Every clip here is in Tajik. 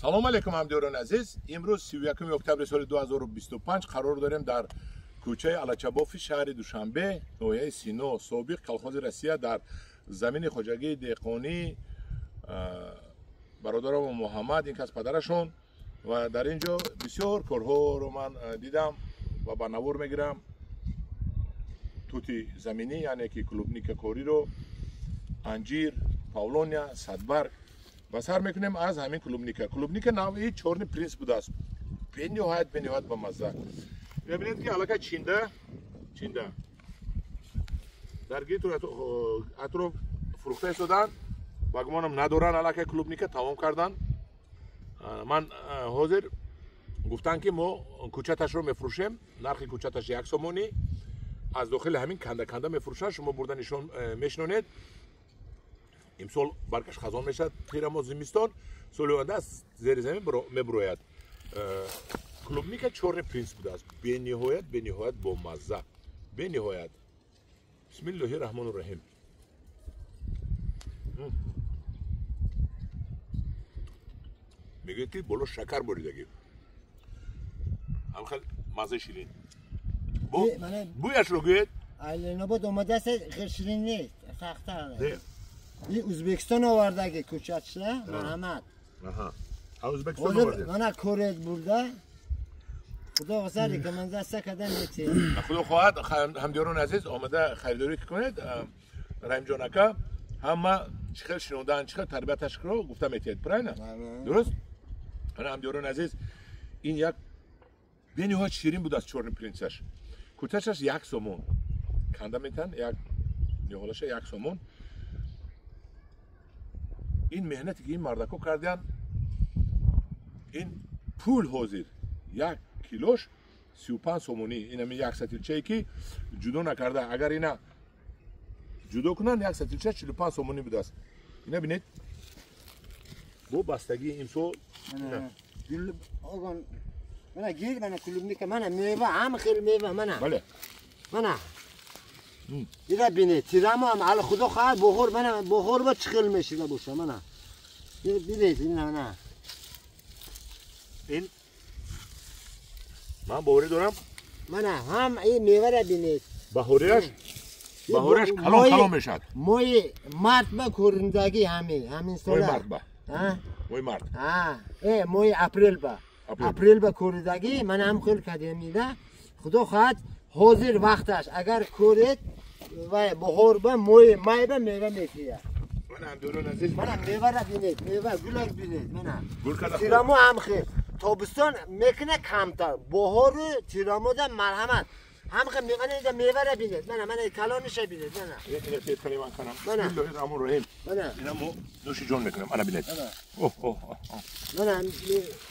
салом алейкум ҳамдиёрони азиз. имрӯз 31 октябри соли 2025 қарор дорем дар кӯчаи алачабофи шаҳри душанбе, ноҳияи Сино, собиқ колхози Россия дар замини хоҷагии деҳқонӣ бародарам Муҳаммад, ин кас падарашон, ва дар ин ҷо бисёр корҳоро ман дидам ва ба навор мегирам. тути заминӣ, яъне ки клубника кориро, анҷир, павлония, садбарг ба сар мекунем аз ҳамин клубника навъи чорни принс будааст. бениҳоят ба мазза. мебинед ки аллакай чинда дар гирду атроф фурӯхта истодан. ба гумонам надоран аллакай клубника тамом кардан. ман ҳозир гуфтанд ки мо кӯчаташро мефурӯшем, нархи кӯчаташ 1 сомонӣ аз дохили ҳамин канда мефурӯшад. шумо бурда нишон мешинонед. имсол баргаш хазон мешад, тирамо зимистон, соли оянда аз зери замин мебурояд. клубника чорни принс будааст. бениҳоят бо мазза. бениҳоят. бисмиллоҳи раҳмони раҳим. мегӯяд ки боло шакар боридагӣ. ҳамхел маззаи ширин. бӯяшро гӯед? айленобод омадаст, хел ширин нест. сахтар. این ازبکستان آوردگی کوچاتشه محمد. ازبکستان آورده. من کورد برده. خدا واسه که من دست کردم میتی. خدا خواهد همدیاران عزیز آمده خریداری کنید. رحیم جان اکا همه چخل شنودن چخل تربیتش رو گفتم میتید پراینه. درست؟ من همدیاران عزیز این یک بنیهایت شیرین بود از چورن پرنسش. کوچاتش 1 سومون. کنده میتن یک نهالش 1 سومون. این مهنتی که این مردکو کردن، این پول حاضر 1 کیلوش 35 سومونی. این هم 1 ستیلچه‌ای که جدا نکرده. اگر اینا جدا کنن 1 ستیلچه 45 سومونی بوده است. اینا ببینید با بستگی امسال گل آقان من گیر من کلوبنیک من میوه هم خیلی میوه منه. بله منه اینا بینید تیرامو هم علی خدا خواهد بخور منه بخور با چخل میشیده باشه منه. بینید این نه این من باوری دارم. منه هم این میوه را بینید. بهارش کلام میشد. موی مرد با کورندگی همین سال. موی مرد با. موی مرد. موی اپریل با کوردگی من هم خیلی کدیمیده. خدا خواهد حاضر وقتش اگر کورید و بخور با موی مای با میوه میتیه. منم دوران عزیز. منم میوه را بینید. میوه گلک بینید. منم. گل کلا. تیرامو هم خیلی. تابستان میکنه کمتر. بهار تیرامو دا مرحمت. هم خیلی میوه را بینید. من کلانش بینید. منم. این تیت کنیم من کنم. بسم الله الرحمن الرحیم. اینا مو نوشی جان میکنم. انا بینید. منم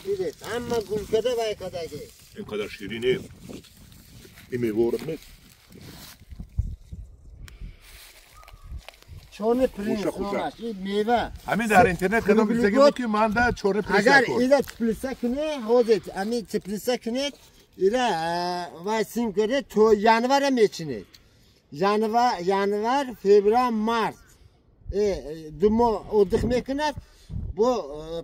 بینید. اما گل کده و کدایی. اینقدر شیرینه. این میوه رو میت. چون پرینس نامش این میوه. همین در اینترنت کدام بیزگی بود که من در چون پرینس اگر اینا تپلیسه کنه حاضر. همین تپلیسه کنید. اینا واسیم کنه تو جانور میچینید. جانور فوریه مارس. دما ادخ میکند. با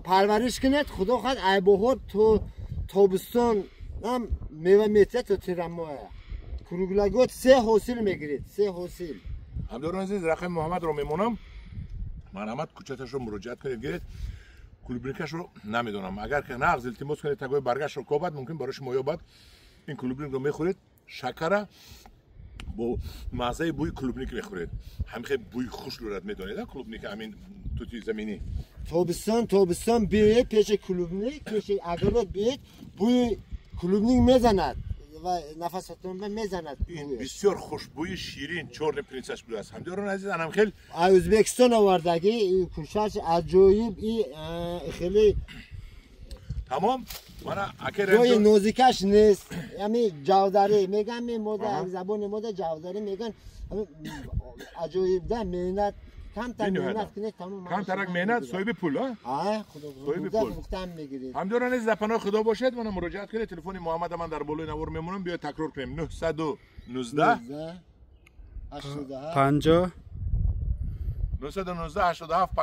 پرورش کنید. خدا خواهد ای بهار تو تابستان هم میوه میته تو تیراموه. کروگلاگوت 3 حاصل میگیرید. 3 حاصل. همداران عزیز رقم محمد رو میمونم. مرحمت کوچتش رو مراجعت کنید گیرید. کلوبنیکش رو نمیدونم. اگر که نه از التماس کنید تگوی برگشت رو کوبد ممکن برای شما یابد. این کلوبنیک رو میخورید. شکر با مزه بوی کلوبنیک میخورید. همین خیلی بوی خوش دارد میدونید کلوبنیک همین توتی زمینی. تابستان بیاید پیش کلوبنیک پیش اگرات بیاید بوی کلوبنیک میزند. و نفستون میزند. این بسیار خوشبوی شیرین چورن پرنسش بود است. همدیاران عزیز انم خیلی ازبکستان آوردگی این کوشش عجایب این خیلی تمام. من اگر روی نوزیکش نیست. یعنی جوداری میگن مورد زبان مورد جوداری میگن عجایب ده مهنت کم تر مهنت کنه تمام. کم ترک مهنت صاحب پول ها. صاحب پول. گفتم میگیرید. همدیاران عزیز پناه خدا باشد. من مراجعت کنید. تلفن محمد من در بالای نوار میمونم. بیا تکرار کنیم. 919 50 919 87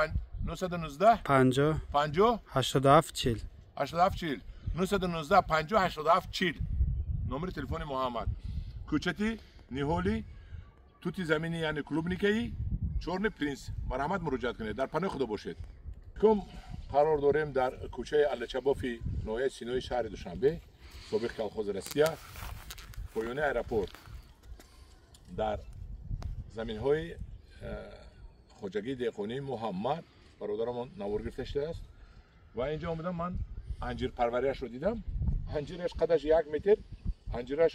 919 50 50 87 40 8740 919 50 87 40 номери телефони Муҳаммад. Кӯчати Ниҳоли, тути замини яъне клубникаи Чорни Принс. Марҳамат муроҷиат кунед. Дар паноҳи Худо бошед. Кум қарор дорем дар кӯчаи Аллачабофи ноҳияи Синои шаҳри Душанбе, собиқ колхози Россия, поёни аэропорт, дар заминҳои хоҷагии деҳқонии Муҳаммад бародарамон навор гирифта шудааст. Ва инҷо омадам ман анҷир парварияшро дидам. Анҷираш қадаш 1 метр, анҷираш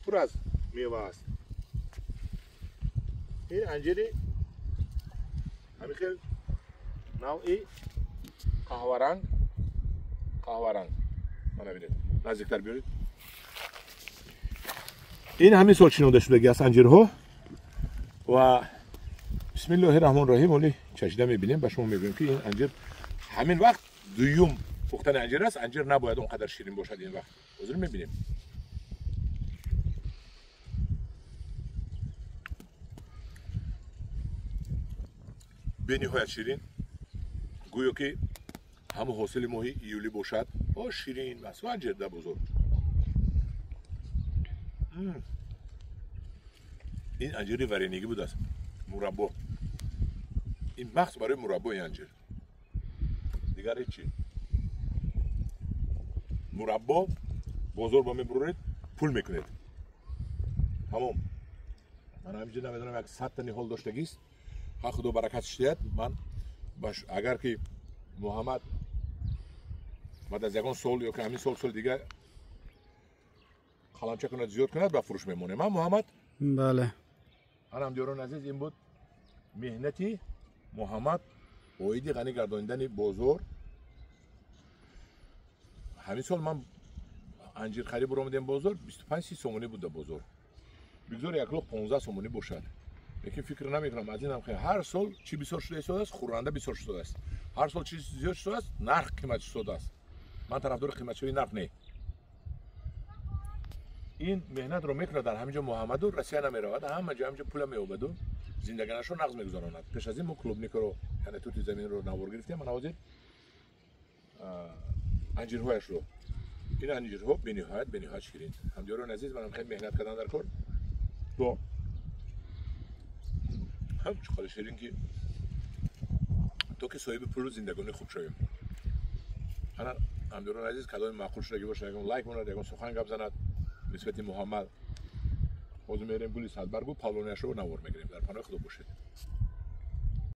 пур аз мева аст. ин анҷири ҳамин хел навъи қаҳваранг мана бинед, наздиктар биёред. ин ҳамин сол чинода шудагӣ аст анҷирҳо. ва бисмиллоҳи раҳмони раҳим оли чашида мебинем, ба шумо мегӯем ки ин анҷир ҳамин вақт дуюм пухтани анҷир аст. Анҷир набояд он қадар ширин бошад ин вақт. ҳозир мебинем. бениҳоят ширин, гӯё ки ҳамон ҳосили моҳи июлӣ бошад. Ширин аст ва анҷир дар бозор. ин анҷири варенигӣ будааст. мураббо. ин махс барои мураббо ин анҷир. дигар ҳеҷ чи. мураббо бозор ба мебуред, пул мекунед. тамом. ман ҳаминҷо намедонам як 100 та ниҳол доштагист. ҳа худо баракатш диҳад. ман агар ки Муҳаммад баъд аз ягон сол ё ки ҳамин сол дига қаламча кунад, зиёд кунад, ба фурӯш мемонем. Муҳаммад? бале. ҳамдиёрони азиз, ин буд меҳнати Муҳаммад оиди ғанӣ гардониндани бозор. ҳамин сол ман анҷир хариб омадем бозор, 25-30 сомонӣ буд дар бозор. бигзор як лох 15 сомонӣ бошад. лекин фикр намекунам аз инам хеле ҳар сол чӣ бисёр шуда истодааст, хӯранда бисёр шудааст. ҳар сол чӣ зиёд шудааст, нарх қимат шудааст. ман тарафдори қиматшавии нарх не. ин меҳнатро мекунад дар ҳаминҷо Муҳаммаду Россия намеравад, ҳама ҷо ҳаминҷо пула меёбаду зиндаганашро нағз мегузаронад. пеш аз ин мо клубникро, яъне тути заминро навор гирифтем. ман ҳозир анҷирҳояшро, ин анҷирҳо бениҳоят ширин. ҳамдиёрони азиз, манам хеле меҳнат кардам дар кор. то чӣ қадар ширин ки то ки соҳиби пулу зиндагонӣ хуб шавем. ана ҳамдиёрони азиз, каломи маъқул шудагӣ бошад, ягон лайк монад, ягон сухан гап занад нисбати Муҳаммад. ҳозир мерем гули садбаргу павлонияшро навор мегирем. дар паноҳи Худо бошед.